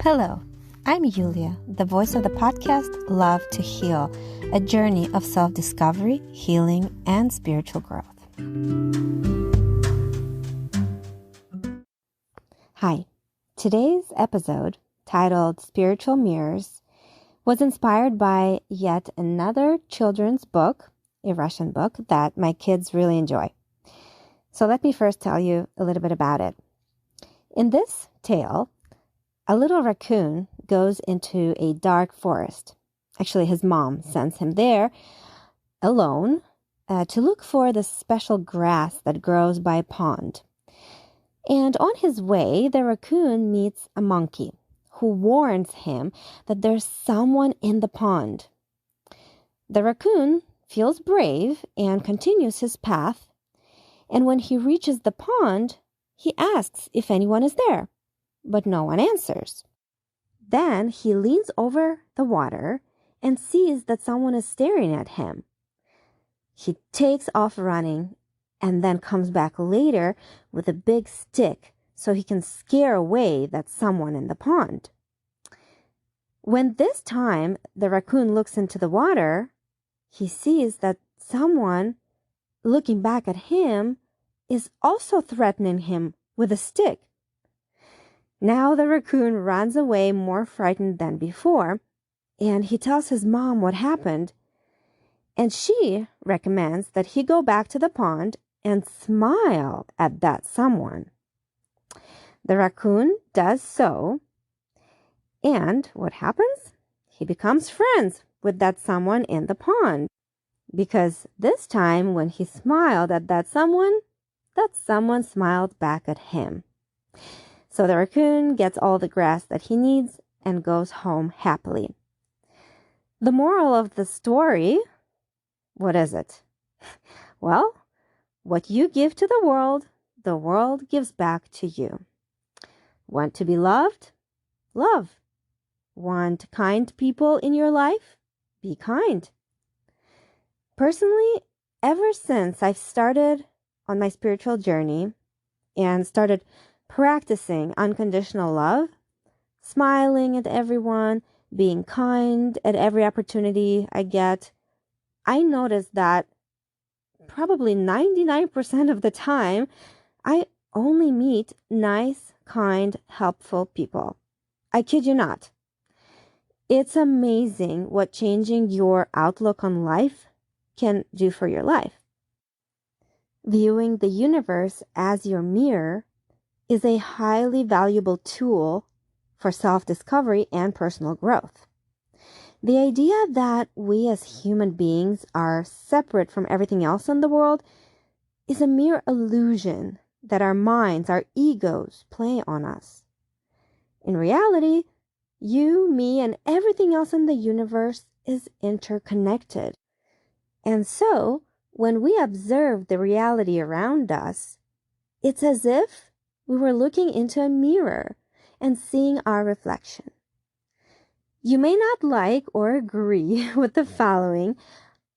Hello, I'm Yulia, the voice of the podcast Love to Heal, a journey of self-discovery, healing, and spiritual growth. Hi, today's episode, titled Spiritual Mirrors, was inspired by yet another children's book, a Russian book, that my kids really enjoy. So let me first tell you a little bit about it. In this tale, a little raccoon goes into a dark forest. Actually, his mom sends him there alone to look for the special grass that grows by a pond. And on his way, the raccoon meets a monkey who warns him that there's someone in the pond. The raccoon feels brave and continues his path. And when he reaches the pond, he asks if anyone is there, but no one answers. Then he leans over the water and sees that someone is staring at him. He takes off running and then comes back later with a big stick so he can scare away that someone in the pond. When this time the raccoon looks into the water, he sees that someone looking back at him is also threatening him with a stick. Now the raccoon runs away more frightened than before, and he tells his mom what happened, and she recommends that he go back to the pond and smile at that someone. The raccoon does so, and what happens? He becomes friends with that someone in the pond, because this time when he smiled at that someone smiled back at him. So the raccoon gets all the grass that he needs and goes home happily. The moral of the story, what is it? Well, what you give to the world gives back to you. Want to be loved? Love. Want kind people in your life? Be kind. Personally, ever since I've started on my spiritual journey and started practicing unconditional love, smiling at everyone, being kind at every opportunity I get, I notice that probably 99% of the time, I only meet nice, kind, helpful people. I kid you not. It's amazing what changing your outlook on life can do for your life. Viewing the universe as your mirror is a highly valuable tool for self-discovery and personal growth. The idea that we as human beings are separate from everything else in the world is a mere illusion that our minds, our egos, play on us. In reality, you, me, and everything else in the universe is interconnected. And so, when we observe the reality around us, it's as if we were looking into a mirror and seeing our reflection. You may not like or agree with the following,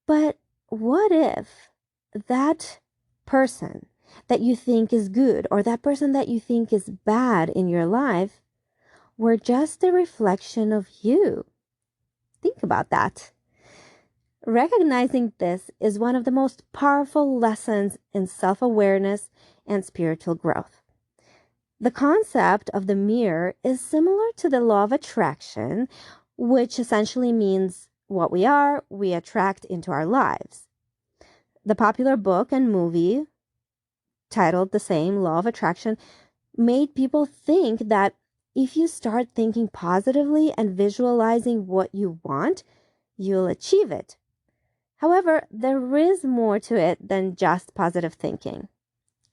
but what if that person that you think is good or that person that you think is bad in your life were just a reflection of you? Think about that. Recognizing this is one of the most powerful lessons in self-awareness and spiritual growth. The concept of the mirror is similar to the law of attraction, which essentially means what we are, we attract into our lives. The popular book and movie, titled the same, Law of Attraction, made people think that if you start thinking positively and visualizing what you want, you'll achieve it. However, there is more to it than just positive thinking.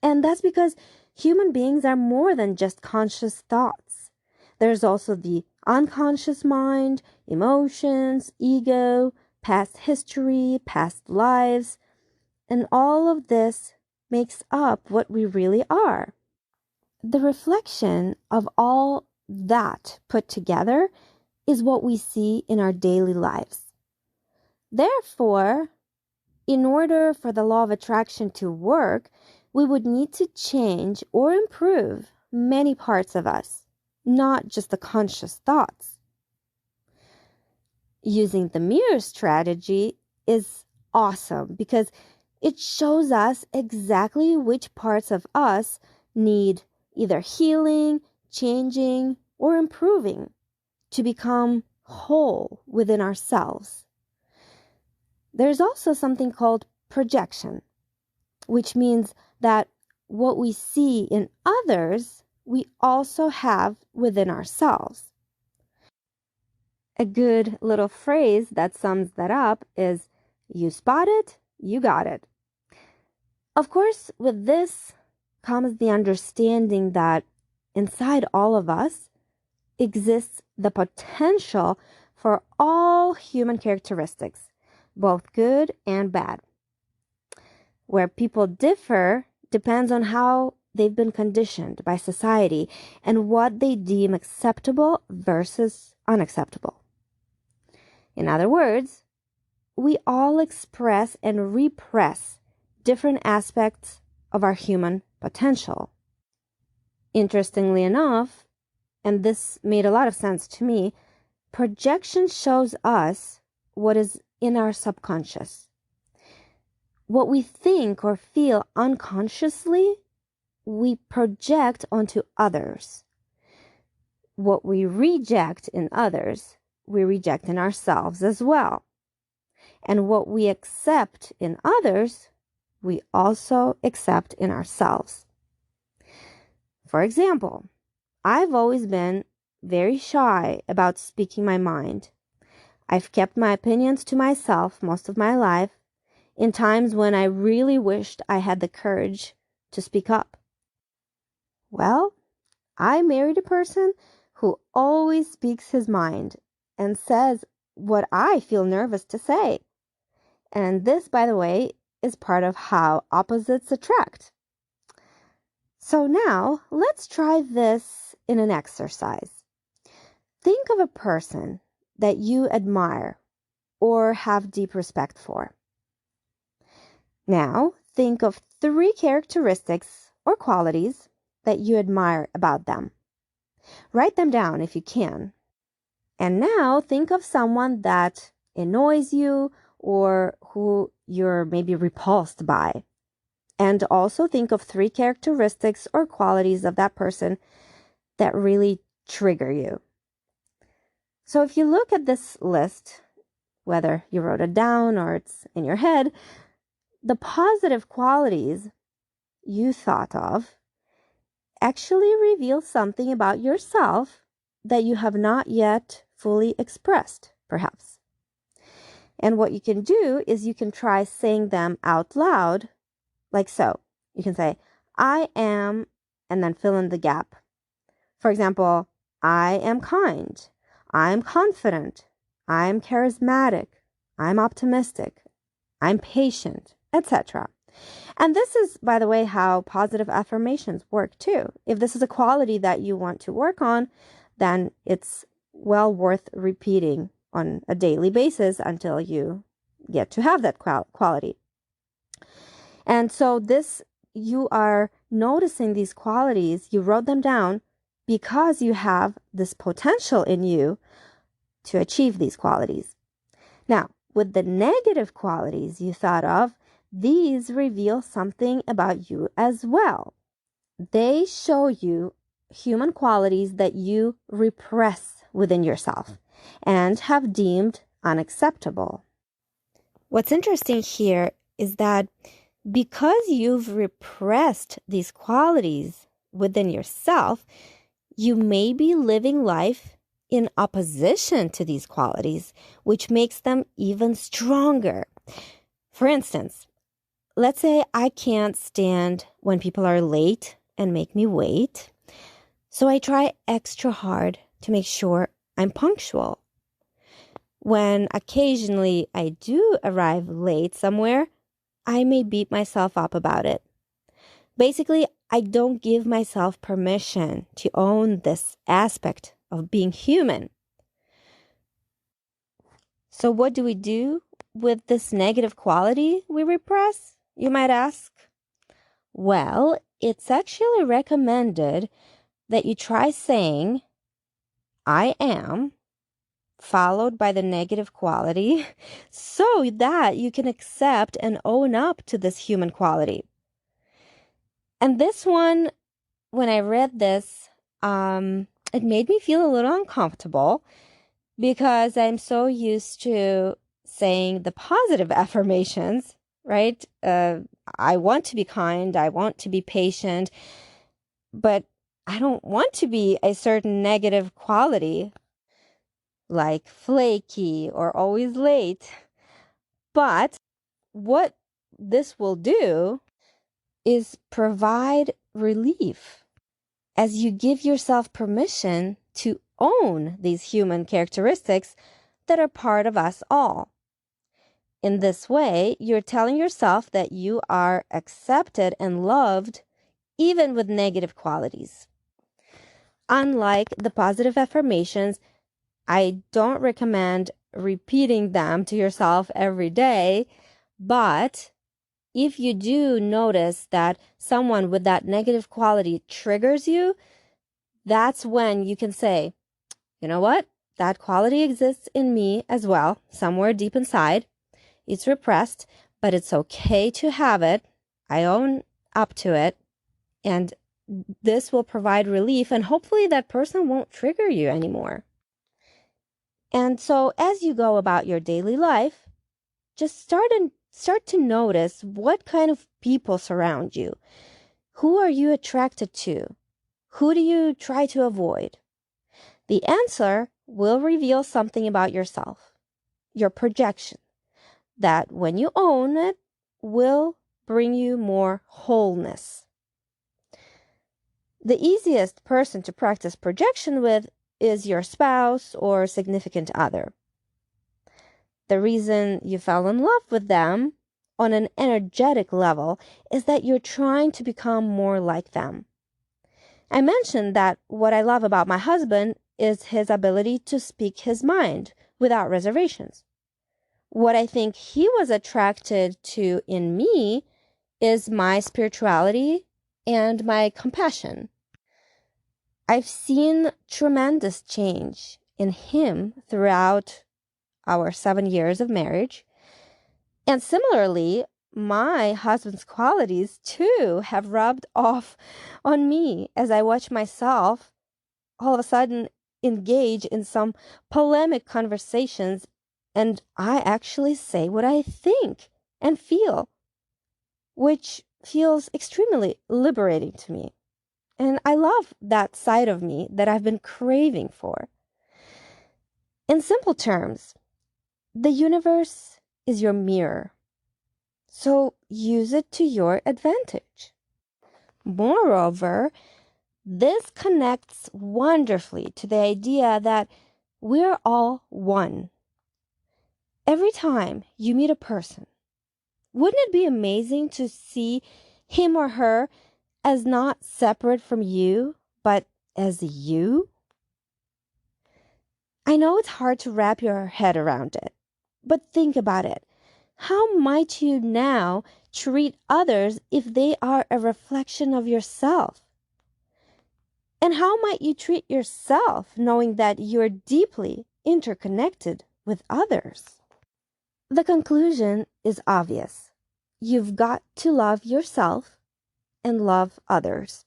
And that's because human beings are more than just conscious thoughts. There's also the unconscious mind, emotions, ego, past history, past lives, and all of this makes up what we really are. The reflection of all that put together is what we see in our daily lives. Therefore, in order for the law of attraction to work, we would need to change or improve many parts of us. not just the conscious thoughts. Using the mirror strategy is awesome because it shows us exactly which parts of us need either healing, changing, or improving to become whole within ourselves. There's also something called projection, which means that what we see in others, we also have within ourselves. A good little phrase that sums that up is, you spot it, you got it. Of course, with this comes the understanding that inside all of us exists the potential for all human characteristics, both good and bad. Where people differ depends on how they've been conditioned by society and what they deem acceptable versus unacceptable. In other words, we all express and repress different aspects of our human potential. Interestingly enough, and this made a lot of sense to me, projection shows us what is in our subconscious. What we think or feel unconsciously, we project onto others. What we reject in others, we reject in ourselves as well. And what we accept in others, we also accept in ourselves. For example, I've always been very shy about speaking my mind. I've kept my opinions to myself most of my life, in times when I really wished I had the courage to speak up. Well, I married a person who always speaks his mind and says what I feel nervous to say. And this, by the way, is part of how opposites attract. So now, let's try this in an exercise. Think of a person that you admire or have deep respect for. Now, think of 3 characteristics or qualities that you admire about them. Write them down if you can. And now, think of someone that annoys you or who you're maybe repulsed by. And also think of 3 characteristics or qualities of that person that really trigger you. So if you look at this list, whether you wrote it down or it's in your head, the positive qualities you thought of actually reveal something about yourself that you have not yet fully expressed, perhaps. And what you can do is you can try saying them out loud, like so. You can say, I am, and then fill in the gap. For example, I am kind. I'm confident. I'm charismatic. I'm optimistic. I'm patient, etc. And this is, by the way, how positive affirmations work too. If this is a quality that you want to work on, then it's well worth repeating on a daily basis until you get to have that quality. And so you are noticing these qualities, you wrote them down because you have this potential in you to achieve these qualities. Now, with the negative qualities you thought of, these reveal something about you as well. They show you human qualities that you repress within yourself and have deemed unacceptable. What's interesting here is that because you've repressed these qualities within yourself, you may be living life in opposition to these qualities, which makes them even stronger. For instance, let's say I can't stand when people are late and make me wait, so I try extra hard to make sure I'm punctual. When occasionally I do arrive late somewhere, I may beat myself up about it. Basically, I don't give myself permission to own this aspect of being human. So what do we do with this negative quality we repress, you might ask? Well, it's actually recommended that you try saying I am, followed by the negative quality, so that you can accept and own up to this human quality. And this one, when I read this, it made me feel a little uncomfortable because I'm so used to saying the positive affirmations, right? I want to be kind, I want to be patient, but I don't want to be a certain negative quality like flaky or always late. But what this will do is provide relief as you give yourself permission to own these human characteristics that are part of us all. In this way, you're telling yourself that you are accepted and loved even with negative qualities. Unlike the positive affirmations, I don't recommend repeating them to yourself every day, but if you do notice that someone with that negative quality triggers you, that's when you can say, you know what? That quality exists in me as well, somewhere deep inside. It's repressed, but it's okay to have it. I own up to it. And this will provide relief, and hopefully that person won't trigger you anymore. And so as you go about your daily life, just start to notice what kind of people surround you. Who are you attracted to? Who do you try to avoid? The answer will reveal something about yourself, your projection, that when you own it will bring you more wholeness. The easiest person to practice projection with is your spouse or significant other. The reason you fell in love with them on an energetic level is that you're trying to become more like them. I mentioned that what I love about my husband is his ability to speak his mind without reservations. What I think he was attracted to in me is my spirituality and my compassion. I've seen tremendous change in him throughout our 7 years of marriage. And similarly, my husband's qualities too have rubbed off on me as I watch myself all of a sudden engage in some polemic conversations, and I actually say what I think and feel, which feels extremely liberating to me. And I love that side of me that I've been craving for. In simple terms, the universe is your mirror, so use it to your advantage. Moreover, this connects wonderfully to the idea that we're all one. Every time you meet a person, wouldn't it be amazing to see him or her as not separate from you, but as you? I know it's hard to wrap your head around it, but think about it. How might you now treat others if they are a reflection of yourself? And how might you treat yourself knowing that you're deeply interconnected with others? The conclusion is obvious. You've got to love yourself and love others.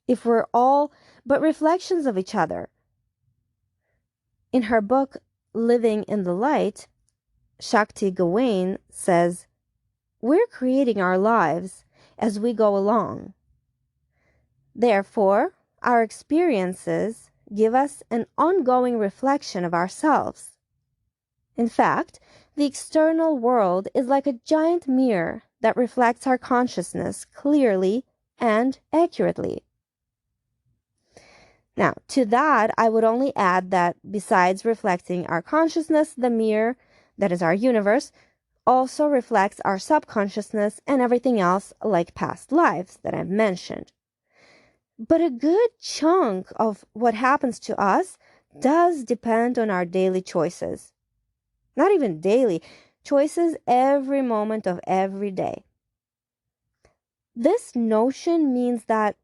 If we're all but reflections of each other. In her book, Living in the Light, Shakti Gawain says, we're creating our lives as we go along. Therefore, our experiences give us an ongoing reflection of ourselves. In fact, the external world is like a giant mirror that reflects our consciousness clearly and accurately. Now, to that, I would only add that besides reflecting our consciousness, the mirror, that is our universe, also reflects our subconsciousness and everything else like past lives that I've mentioned. But a good chunk of what happens to us does depend on our daily choices. Not even daily, choices every moment of every day. This notion means that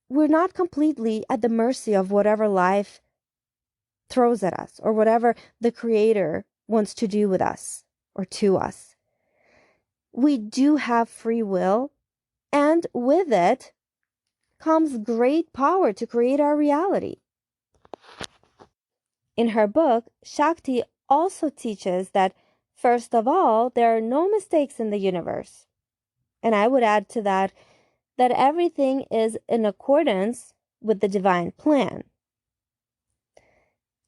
we're not completely at the mercy of whatever life throws at us, or whatever the Creator wants to do with us or to us. We do have free will, and with it comes great power to create our reality. In her book, Shakti also teaches that, first of all, there are no mistakes in the universe. And I would add to that everything is in accordance with the divine plan.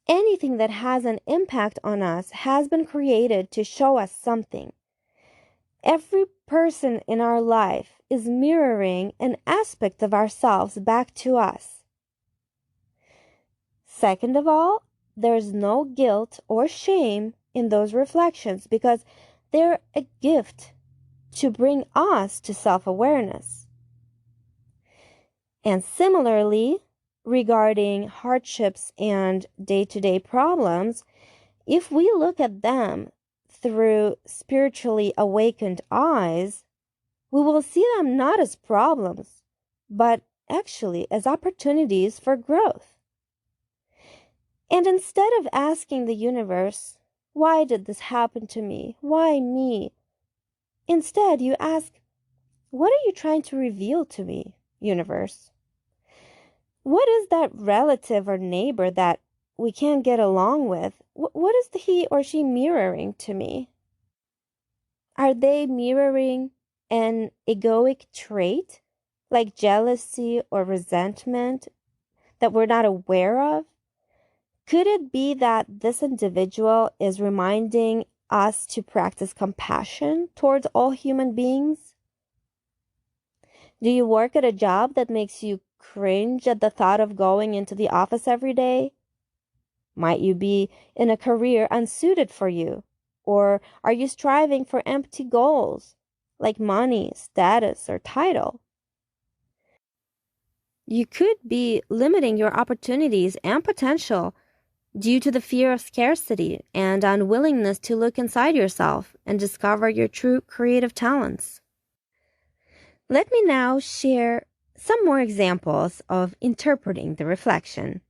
Anything that has an impact on us has been created to show us something. Every person in our life is mirroring an aspect of ourselves back to us. Second of all, there's no guilt or shame in those reflections because they're a gift to bring us to self-awareness. And similarly, regarding hardships and day-to-day problems, if we look at them through spiritually awakened eyes, we will see them not as problems, but actually as opportunities for growth. And instead of asking the universe, why did this happen to me? Why me? Instead, you ask, what are you trying to reveal to me, universe? What is that relative or neighbor that we can't get along with? What is he or she mirroring to me? Are they mirroring an egoic trait, like jealousy or resentment, that we're not aware of? Could it be that this individual is reminding us to practice compassion towards all human beings? Do you work at a job that makes you cringe at the thought of going into the office every day? Might you be in a career unsuited for you? Or are you striving for empty goals like money, status, or title? You could be limiting your opportunities and potential due to the fear of scarcity and unwillingness to look inside yourself and discover your true creative talents. Let me now share some more examples of interpreting the reflection.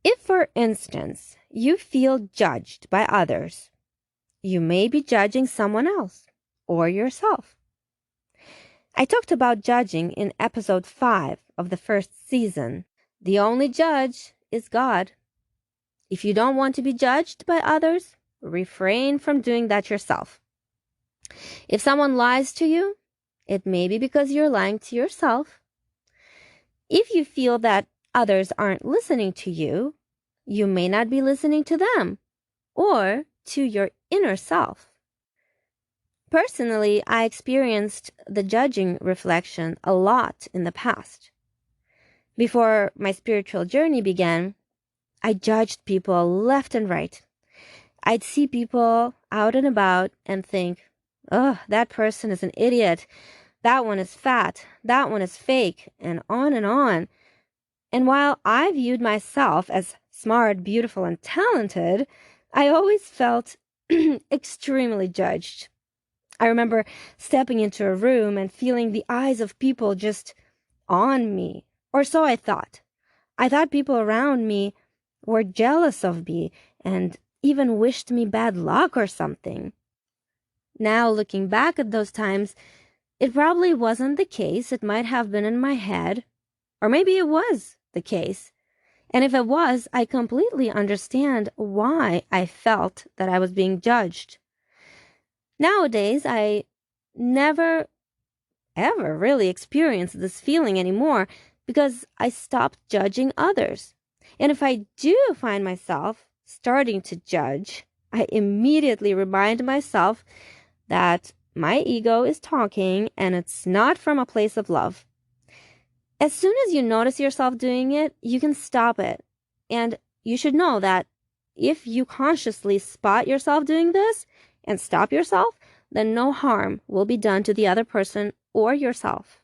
If, for instance, you feel judged by others, you may be judging someone else or yourself. I talked about judging in episode 5 of the first season. The only judge is God. If you don't want to be judged by others, refrain from doing that yourself. If someone lies to you, it may be because you're lying to yourself. If you feel that others aren't listening to you, you may not be listening to them or to your inner self. Personally, I experienced the judging reflection a lot in the past. Before my spiritual journey began, I judged people left and right. I'd see people out and about and think, oh, that person is an idiot. That one is fat. That one is fake, and on and on. And while I viewed myself as smart, beautiful, and talented, I always felt extremely judged. I remember stepping into a room and feeling the eyes of people just on me, or so I thought. I thought people around me were jealous of me and even wished me bad luck or something. Now, looking back at those times, it probably wasn't the case. It might have been in my head, or maybe it was the case. And if it was, I completely understand why I felt that I was being judged. Nowadays, I never, ever really experience this feeling anymore because I stopped judging others. And if I do find myself starting to judge, I immediately remind myself that my ego is talking and it's not from a place of love. As soon as you notice yourself doing it, you can stop it. And you should know that if you consciously spot yourself doing this and stop yourself, then no harm will be done to the other person or yourself.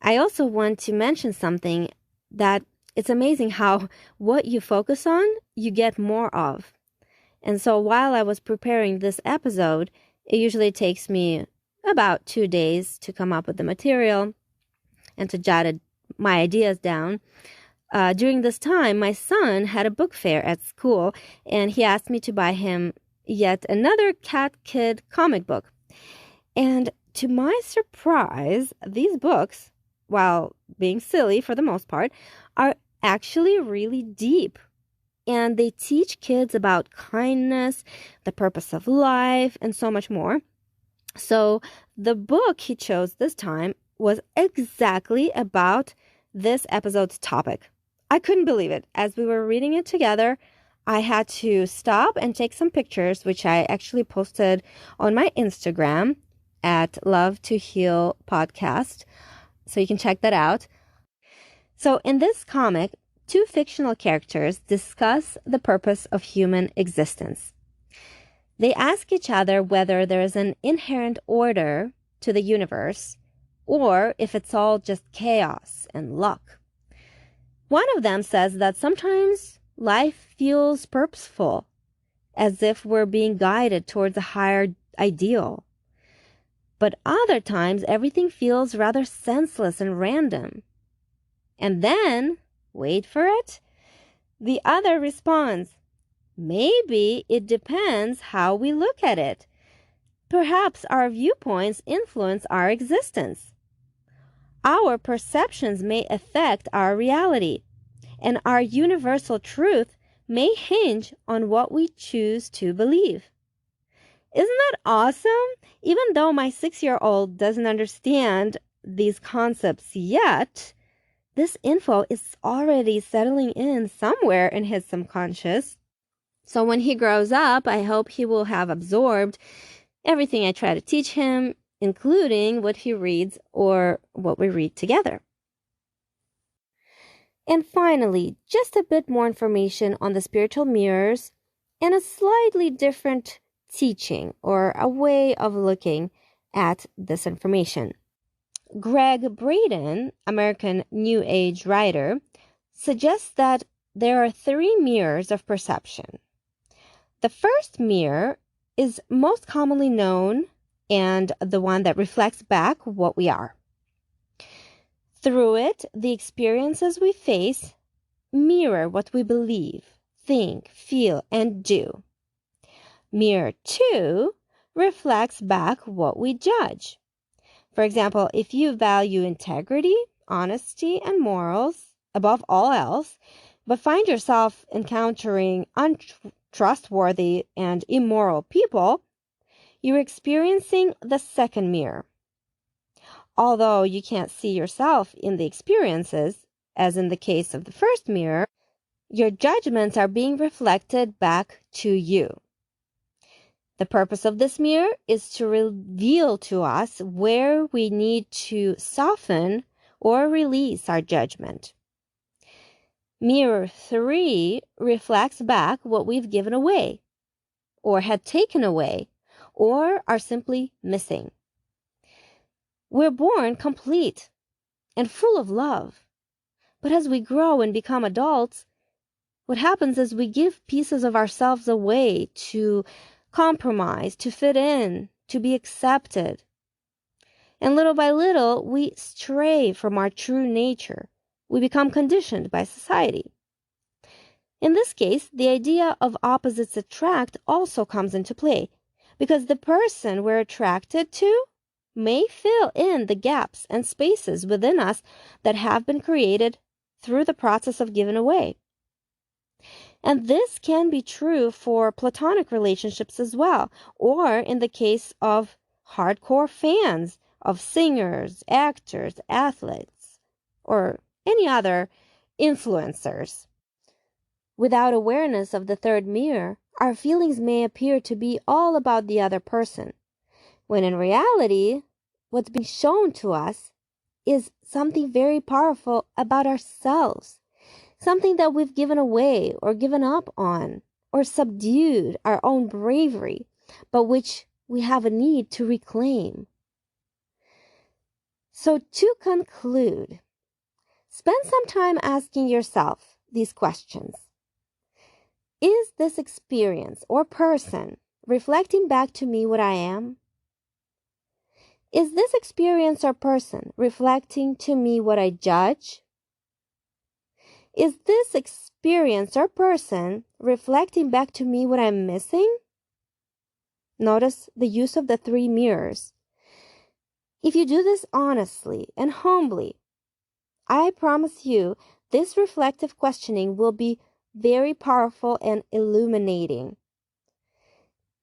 I also want to mention something that it's amazing how what you focus on, you get more of. And so while I was preparing this episode, it usually takes me about 2 days to come up with the material and to jot my ideas down. During this time, my son had a book fair at school, and he asked me to buy him yet another Cat Kid comic book. And to my surprise, these books, while being silly for the most part, are actually really deep. And they teach kids about kindness, the purpose of life, and so much more. So the book he chose this time was exactly about this episode's topic. I couldn't believe it. As we were reading it together, I had to stop and take some pictures, which I actually posted on my Instagram at Love to Heal Podcast. So you can check that out. So in this comic, two fictional characters discuss the purpose of human existence. They ask each other whether there is an inherent order to the universe or if it's all just chaos and luck. One of them says that sometimes life feels purposeful, as if we're being guided towards a higher ideal. But other times everything feels rather senseless and random. And then, wait for it, the other responds, maybe it depends how we look at it. Perhaps our viewpoints influence our existence. Our perceptions may affect our reality, and our universal truth may hinge on what we choose to believe. Isn't that awesome? Even though my 6-year-old doesn't understand these concepts yet, this info is already settling in somewhere in his subconscious. So when he grows up, I hope he will have absorbed everything I try to teach him, including what he reads or what we read together. And finally, just a bit more information on the spiritual mirrors and a slightly different teaching or a way of looking at this information. Gregg Braden, American New Age writer, suggests that there are 3 mirrors of perception. The first mirror is most commonly known and the one that reflects back what we are. Through it, the experiences we face mirror what we believe, think, feel, and do. Mirror 2 reflects back what we judge. For example, if you value integrity, honesty, and morals above all else, but find yourself encountering untrustworthy and immoral people, you're experiencing the second mirror. Although you can't see yourself in the experiences, as in the case of the first mirror, your judgments are being reflected back to you. The purpose of this mirror is to reveal to us where we need to soften or release our judgment. Mirror 3 reflects back what we've given away, or had taken away, or are simply missing. We're born complete and full of love. But as we grow and become adults, what happens is we give pieces of ourselves away to compromise, to fit in, to be accepted. And little by little, we stray from our true nature. We become conditioned by society. In this case, the idea of opposites attract also comes into play, because the person we're attracted to may fill in the gaps and spaces within us that have been created through the process of giving away. And this can be true for platonic relationships as well, or in the case of hardcore fans of singers, actors, athletes, or any other influencers. Without awareness of the third mirror, our feelings may appear to be all about the other person, when in reality, what's being shown to us is something very powerful about ourselves, something that we've given away or given up on or subdued our own bravery, but which we have a need to reclaim. So to conclude, spend some time asking yourself these questions. Is this experience or person reflecting back to me what I am? Is this experience or person reflecting to me what I judge? Is this experience or person reflecting back to me what I'm missing? Notice the use of the 3 mirrors. If you do this honestly and humbly, I promise you this reflective questioning will be very powerful and illuminating.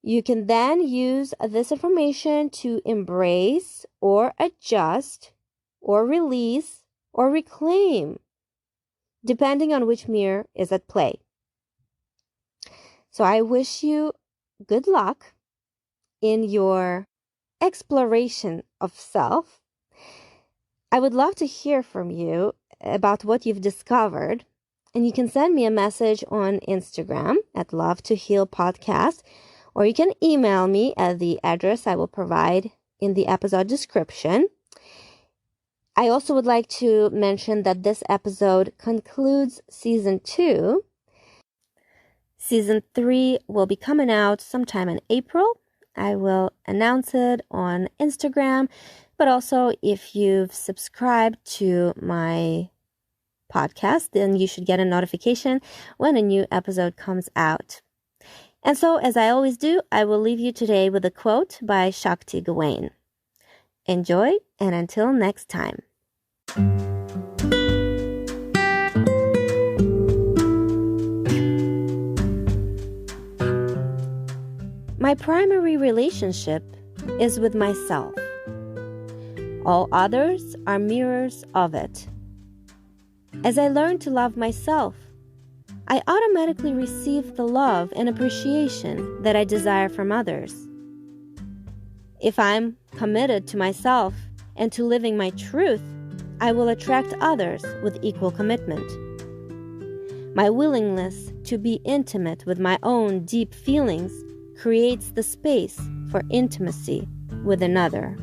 You can then use this information to embrace or adjust or release or reclaim, depending on which mirror is at play. So I wish you good luck in your exploration of self. I would love to hear from you about what you've discovered, and you can send me a message on Instagram at Love to Heal Podcast, or you can email me at the address I will provide in the episode description. I also would like to mention that this episode concludes Season 2. Season 3 will be coming out sometime in April. I will announce it on Instagram, but also if you've subscribed to my podcast, then you should get a notification when a new episode comes out. And so, as I always do, I will leave you today with a quote by Shakti Gawain. Enjoy, and until next time. My primary relationship is with myself. All others are mirrors of it. As I learn to love myself, I automatically receive the love and appreciation that I desire from others. If I'm committed to myself and to living my truth, I will attract others with equal commitment. My willingness to be intimate with my own deep feelings creates the space for intimacy with another.